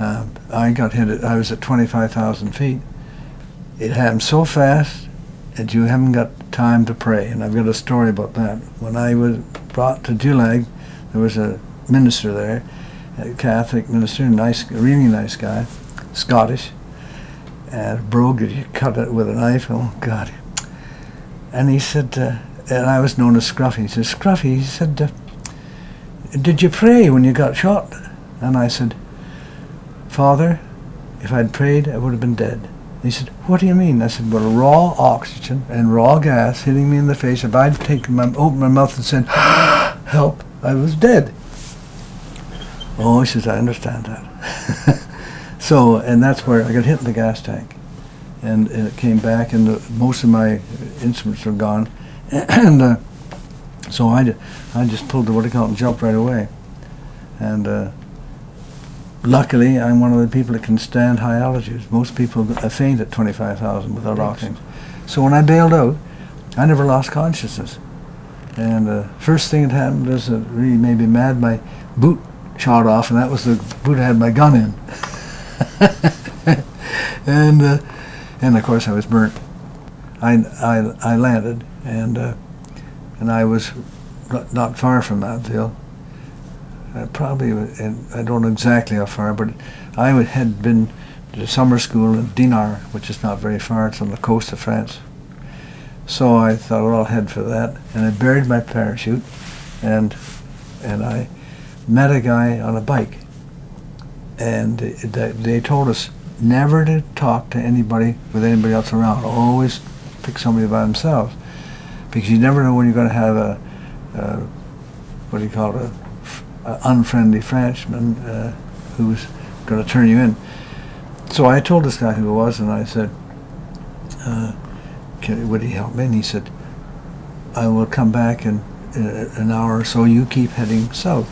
I got hit. I was at 25,000 feet. It happened so fast that you haven't got time to pray. And I've got a story about that. When I was brought to Stalag, there was a minister there, a Catholic minister, nice, really nice guy, Scottish, and a brogue, you cut it with a knife. Oh God! And he said, and I was known as Scruffy. He said, Scruffy, he said, did you pray when you got shot? And I said, Father, if I'd prayed, I would have been dead. And he said, what do you mean? I said, well, raw oxygen and raw gas hitting me in the face. If I'd opened my mouth and said, help, I was dead. Oh, he says, I understand that. So, and that's where I got hit in the gas tank. And it came back, and most of my instruments were gone. And so I just pulled the what do you call it and jumped right away. And luckily, I'm one of the people that can stand high altitudes. Most people faint at 25,000 without oxygen. So when I bailed out, I never lost consciousness. And first thing that happened was really made me mad. My boot shot off, and that was the boot I had my gun in. And of course I was burnt. I landed, and I was not far from Manville. Probably, I don't know exactly how far, but I had been to summer school in Dinard, which is not very far. It's on the coast of France. So I thought, well, I'll head for that, and I buried my parachute, and I met a guy on a bike, and they told us never to talk to anybody with anybody else around. Always pick somebody by themselves, because you never know when you're going to have a what do you call it, a unfriendly Frenchman who's going to turn you in. So I told this guy who it was, and I said, would he help me? And he said, I will come back in an hour or so. You keep heading south.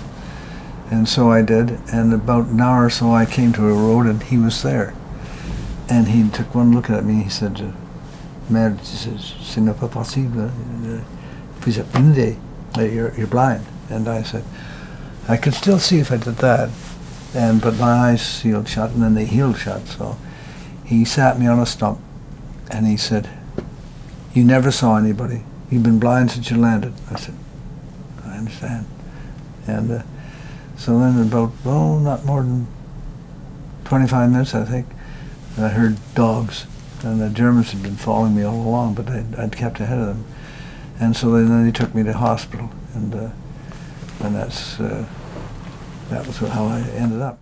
And so I did, and about an hour or so I came to a road, and he was there. And he took one look at me. He said, Merde, ce n'est pas possible. Vous êtes blindé. You're blind. And I said, I could still see if I did that, but my eyes sealed shut, and then they healed shut. So he sat me on a stump, and he said, you never saw anybody. You've been blind since you landed. I said, I understand. And so then about, well, not more than 25 minutes, I think, I heard dogs. And the Germans had been following me all along, but I'd kept ahead of them. And so then they took me to hospital, and that was how I ended up.